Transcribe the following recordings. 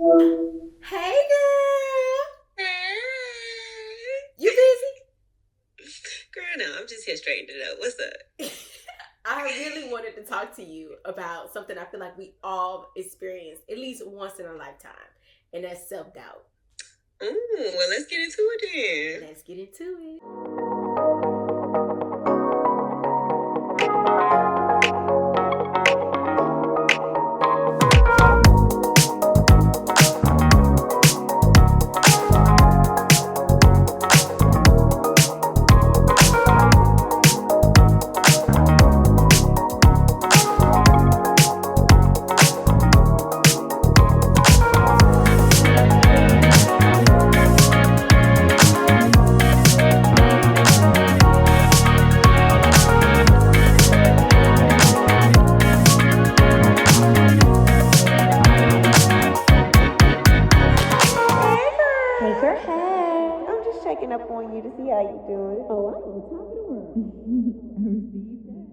Hey girl, Hey. you Girl, no, I'm just here straightening it up. What's up? busy? I really wanted to talk to you about something I feel like we all experience at least once in a lifetime, and that's self doubt. Ooh, well, let's get into it Let's get into it. Hey girl, hey. I'm just checking up on you to see how you doing. Oh, I'm on top of the world. I received that.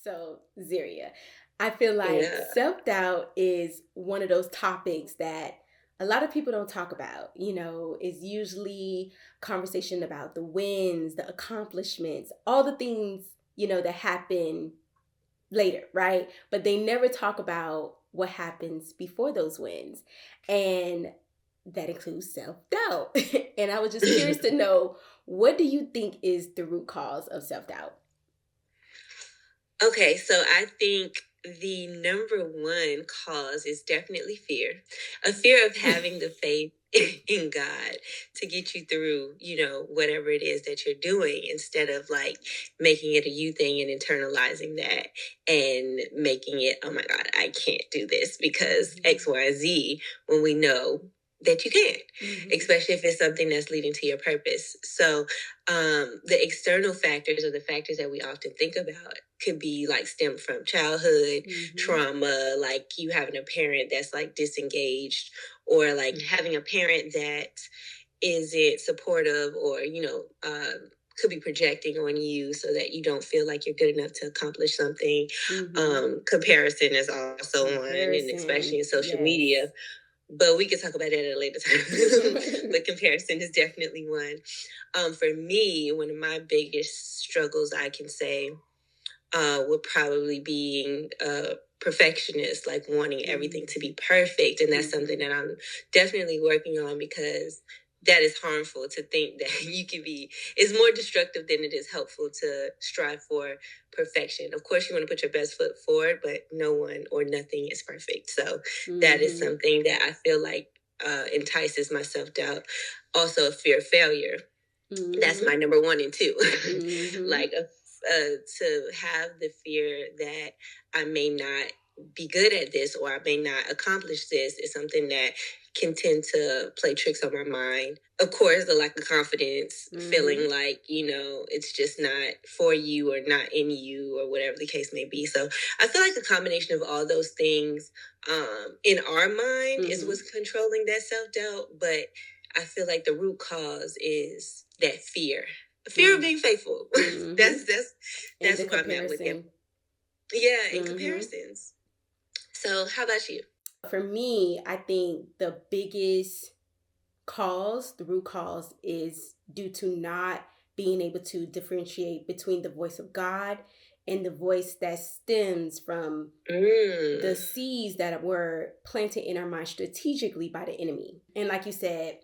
So, Zaria, I feel like Yeah. self doubt is one of those topics that a lot of people don't talk about. It's usually conversation about the wins, the accomplishments, all the things, that happen later, right? But they never talk about what happens before those wins. And that includes self doubt. And I was just curious to know, what do you think is the root cause of self doubt? Okay, so I think the number one cause is definitely fear. A fear of having the faith in God to get you through, whatever it is that you're doing instead of like making it a you thing and internalizing that and making it, oh my God, I can't do this because X, Y, Z when we know that you can, especially if it's something that's leading to your purpose. So the external factors or the factors that we often think about could be like stem from childhood trauma, like you having a parent that's like disengaged, or like having a parent that isn't supportive, or could be projecting on you so that you don't feel like you're good enough to accomplish something. Comparison is also one, and especially Comparison, in social yes. media, but we can talk about that at a later time. But comparison is definitely one. For me, one of my biggest struggles, I can say, would probably being a perfectionist, like wanting everything to be perfect. And that's something that I'm definitely working on, because that is harmful to think that you can be, it's more destructive than it is helpful to strive for perfection. Of course, you want to put your best foot forward, but no one or nothing is perfect. So that is something that I feel like entices my self doubt. Also, a fear of failure. That's my number one and two. Like to have the fear that I may not be good at this, or I may not accomplish this, is something that can tend to play tricks on my mind. Of course, the lack of confidence, feeling like, it's just not for you or not in you, or whatever the case may be. So I feel like a combination of all those things in our mind is what's controlling that self-doubt. But I feel like the root cause is that fear of being faithful. That's The where I'm at with it. comparison. Yeah, in comparisons. So how about you? For me, I think the biggest the root cause, is due to not being able to differentiate between the voice of God and the voice that stems from the seeds that were planted in our mind strategically by the enemy. And like you said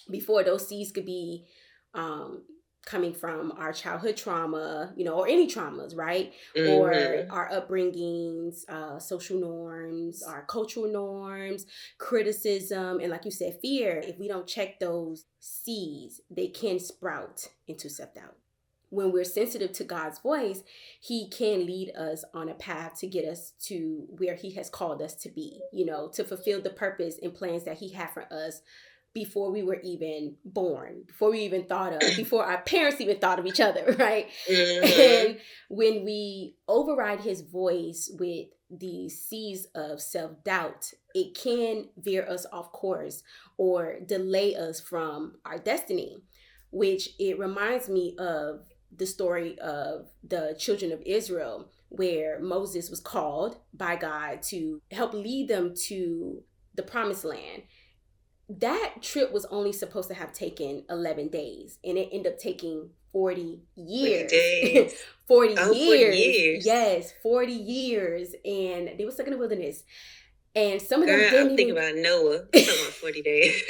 before, those seeds could be um, coming from our childhood trauma, or any traumas, right? Or our upbringings, social norms, our cultural norms, criticism, and like you said, fear. If we don't check those seeds, they can sprout into self doubt. When we're sensitive to God's voice, He can lead us on a path to get us to where He has called us to be, to fulfill the purpose and plans that He had for us before we were even born, before we even thought of, before our parents even thought of each other, right? And when we override His voice with the seeds of self doubt, it can veer us off course or delay us from our destiny, which it reminds me of the story of the children of Israel, where Moses was called by God to help lead them to the promised land. That trip was only supposed to have taken 11 days, and it ended up taking 40 years. 40 days. 40 Oh, years. 40 years. Yes, 40 years. And they were stuck in the wilderness. And some of Girl, them didn't I'm thinking about Noah. I'm talking about 40 days.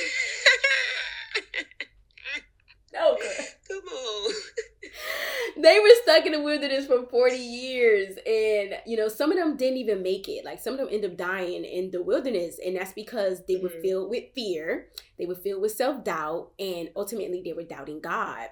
No, girl. Come on. They were stuck in the wilderness for 40 years. And, you know, some of them didn't even make it. Like, some of them ended up dying in the wilderness. And that's because they were filled with fear. They were filled with self-doubt. And ultimately, they were doubting God.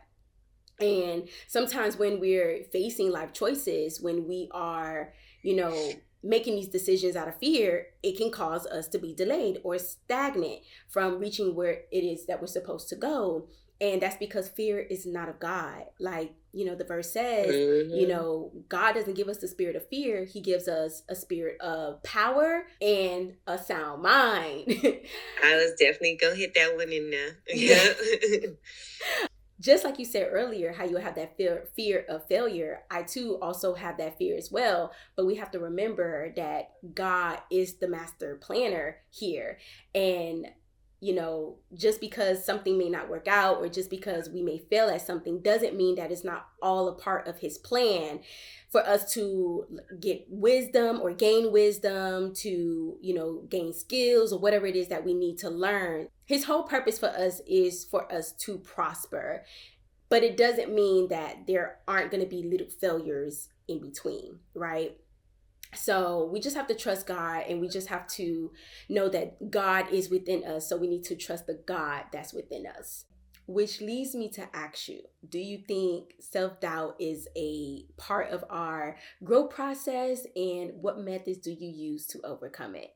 And sometimes when we're facing life choices, when we are, you know, making these decisions out of fear, it can cause us to be delayed or stagnant from reaching where it is that we're supposed to go. And that's because fear is not of God. Like, you know, the verse says, you know, God doesn't give us the spirit of fear. He gives us a spirit of power and a sound mind. I was definitely going to hit that one in there. Yeah. Just like you said earlier, how you have that fear of failure, I too also have that fear as well. But we have to remember that God is the master planner here. And, you know, just because something may not work out or just because we may fail at something doesn't mean that it's not all a part of his plan for us to get wisdom or gain wisdom, to, you know, gain skills or whatever it is that we need to learn. His whole purpose for us is for us to prosper. But it doesn't mean that there aren't going to be little failures in between, right? So we just have to trust God, and we just have to know that God is within us. So we need to trust the God that's within us. Which leads me to ask you, do you think self-doubt is a part of our growth process, and what methods do you use to overcome it?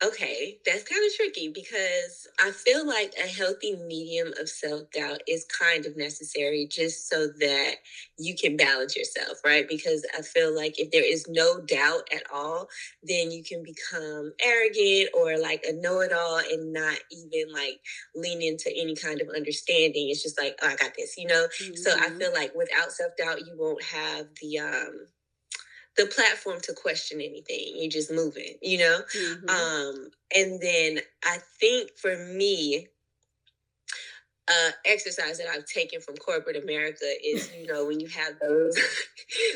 Okay, that's kind of tricky because I feel like a healthy medium of self-doubt is kind of necessary just so that you can balance yourself, right? Because I feel like if there is no doubt at all, then you can become arrogant or like a know-it-all and not even like lean into any kind of understanding. It's just like, oh, I got this, you know? So I feel like without self-doubt, you won't have the platform to question anything. You're just moving, you know? And then I think for me, exercise that I've taken from corporate America is, you know, when you have those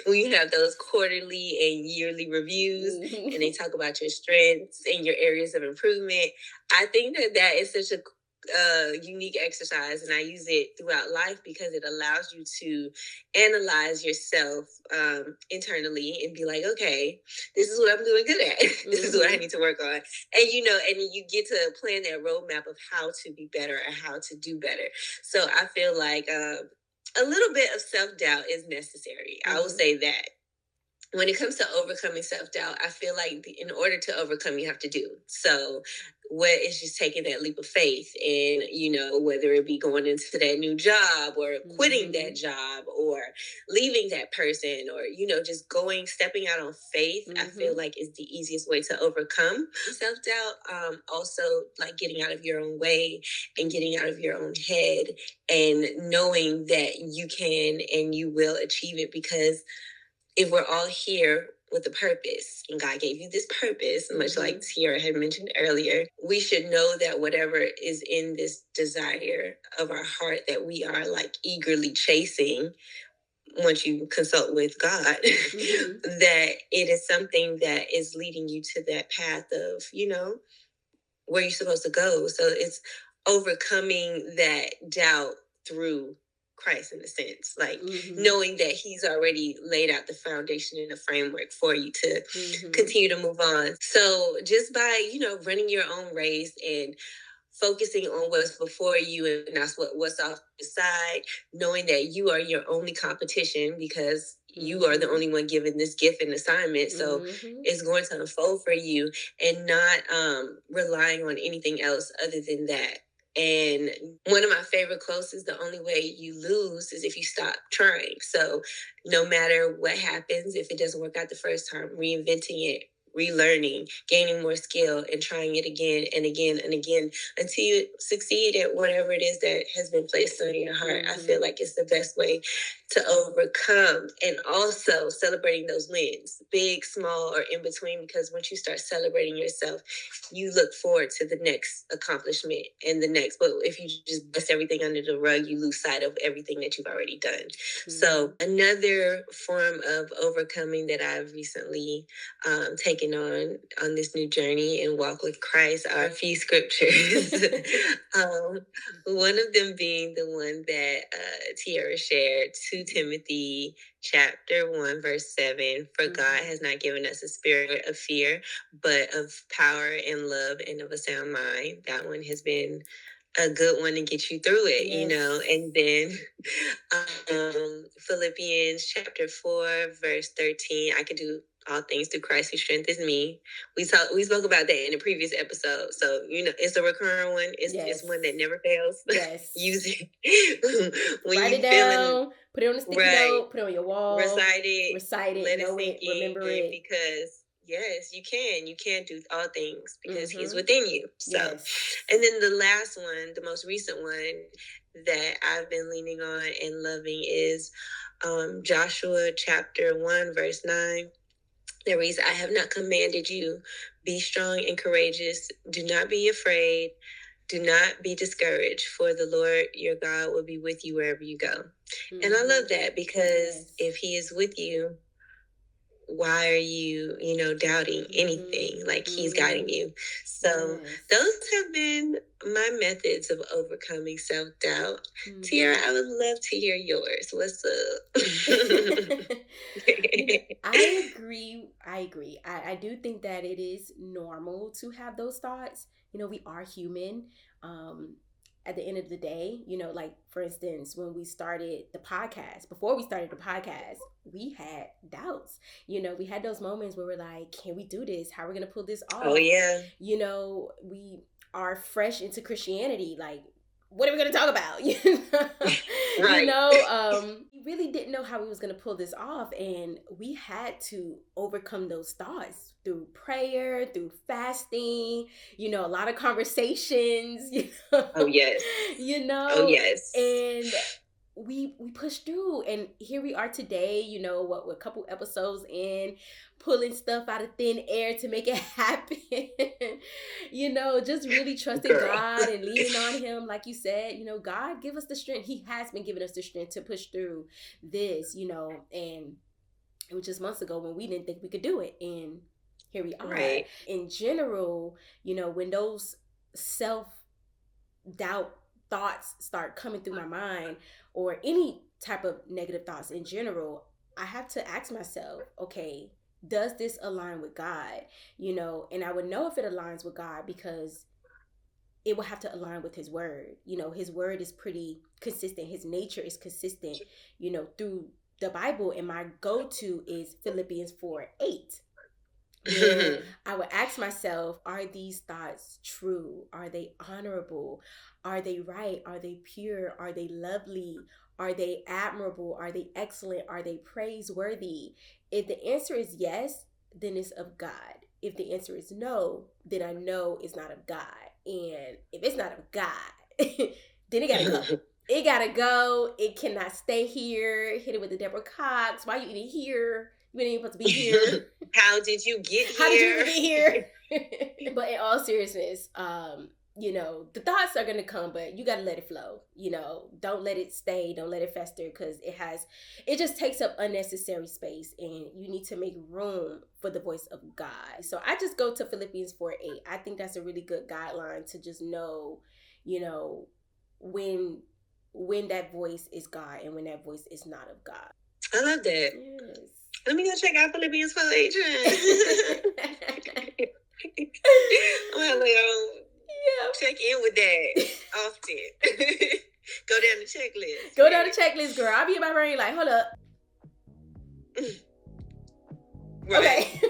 when you have those quarterly and yearly reviews and they talk about your strengths and your areas of improvement. I think that is such a unique exercise, and I use it throughout life because it allows you to analyze yourself internally and be like, okay, this is what I'm doing good at. This is what I need to work on. And, you know, and you get to plan that roadmap of how to be better and how to do better. So I feel like a little bit of self-doubt is necessary. I will say that. When it comes to overcoming self-doubt, I feel like in order to overcome, you have to do. So what is just taking that leap of faith, and, you know, whether it be going into that new job or quitting that job or leaving that person or, you know, just stepping out on faith, I feel like is the easiest way to overcome self-doubt. Also, like getting out of your own way and getting out of your own head and knowing that you can and you will achieve it, because if we're all here with a purpose and God gave you this purpose, much like Tiara had mentioned earlier, we should know that whatever is in this desire of our heart that we are like eagerly chasing, once you consult with God, that it is something that is leading you to that path of, you know, where you're supposed to go. So it's overcoming that doubt through Christ, in a sense, like knowing that he's already laid out the foundation and the framework for you to continue to move on. So just by, you know, running your own race and focusing on what's before you and that's what's off the side, knowing that you are your only competition because you are the only one given this gift and assignment. So it's going to unfold for you, and not relying on anything else other than that. And one of my favorite quotes is, the only way you lose is if you stop trying. So no matter what happens, if it doesn't work out the first time, reinventing it, relearning, gaining more skill, and trying it again and again and again until you succeed at whatever it is that has been placed on your heart. I feel like it's the best way to overcome, and also celebrating those wins, big, small, or in between, because once you start celebrating yourself, you look forward to the next accomplishment and the next. But if you just bust everything under the rug, you lose sight of everything that you've already done. So another form of overcoming that I've recently taken on this new journey and walk with Christ are a few scriptures. One of them being the one that Tiara shared, 2 Timothy chapter 1 verse 7. For God has not given us a spirit of fear, but of power and love and of a sound mind. That one has been a good one to get you through it, you know. And then Philippians chapter 4 verse 13, I can do all things through Christ who strengthens me. We spoke about that in a previous episode. So, you know, it's a recurring one. It's one that never fails. Yes. Use it. When Write you it down, put it on a sticky note, put it on your wall. Recite it, let it sink in, remember it. Because yes, you can do all things because he's within you. So, and then the last one, the most recent one that I've been leaning on and loving is Joshua chapter 1 verse 9. That reads, I have not commanded you, be strong and courageous. Do not be afraid. Do not be discouraged, for the Lord your God will be with you wherever you go. And I love that because if he is with you, why are you, doubting anything? Like he's guiding you. So those have been my methods of overcoming self-doubt. Tiara, I would love to hear yours. What's up? I agree. I do think that it is normal to have those thoughts. We are human. At the end of the day, like for instance, when we started the podcast, before we started the podcast, we had doubts. We had those moments where we're like, can we do this? How are we going to pull this off? Oh, yeah. We are fresh into Christianity. Like, what are we going to talk about? Right. We really didn't know how we was going to pull this off. And we had to overcome those thoughts through prayer, through fasting, a lot of conversations, Oh, yes. Oh, yes. And we pushed through, and here we are today, we're a couple episodes in, pulling stuff out of thin air to make it happen. Just really trusting God and leaning on him. Like you said, God give us the strength. He has been giving us the strength to push through this, and it was just months ago when we didn't think we could do it, and here we are. Right. In general, when those self-doubt thoughts start coming through my mind, or any type of negative thoughts in general, I have to ask myself, okay, does this align with God? And I would know if it aligns with God because it will have to align with his word. His word is pretty consistent. His nature is consistent, through the Bible. And my go-to is Philippians 4:8. Where I would ask myself, are these thoughts true? Are they honorable? Are they right? Are they pure? Are they lovely? Are they admirable? Are they excellent? Are they praiseworthy? If the answer is yes, then it's of God. If the answer is no, then I know it's not of God. And if it's not of God, then it gotta go. It gotta go. It cannot stay here. Hit it with the Deborah Cox. Why are you even here? You ain't supposed to be here. How did you get here? How did you get here? But in all seriousness, the thoughts are gonna come, but you gotta let it flow. Don't let it stay. Don't let it fester, because it just takes up unnecessary space, and you need to make room for the voice of God. So I just go to Philippians 4:8. I think that's a really good guideline to just know, when that voice is God and when that voice is not of God. I love that. Yes. Let me go check out Philippians 4:8. Check in with that often. Go down the checklist. Go down the checklist, girl. I'll be in my brain like, hold up. Right.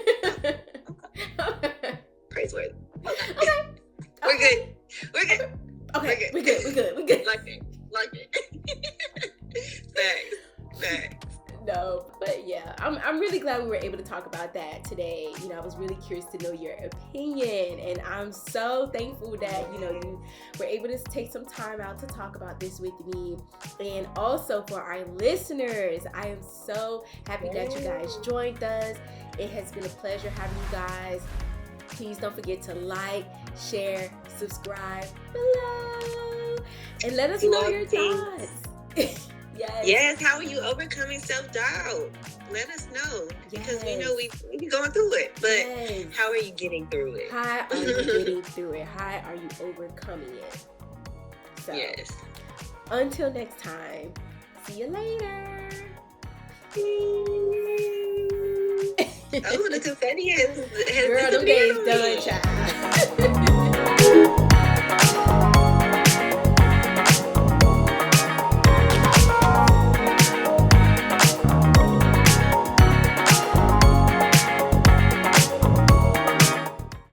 Okay. Praiseworthy. Okay. We're good. We're good. Okay. We're good. Like it. Thanks. No, but yeah, I'm really glad we were able to talk about that today. You know, I was really curious to know your opinion, and I'm so thankful that, you know, you were able to take some time out to talk about this with me. And also for our listeners, I am so happy that you guys joined us. It has been a pleasure having you guys. Please don't forget to like, share, subscribe below, and let us know your thoughts. Yes. How are you overcoming self-doubt? Let us know, because we know we be going through it, but how are you getting through it? How are you getting through it? How are you overcoming it? So, until next time, see you later. Oh, the confetti has Girl, them days done, child.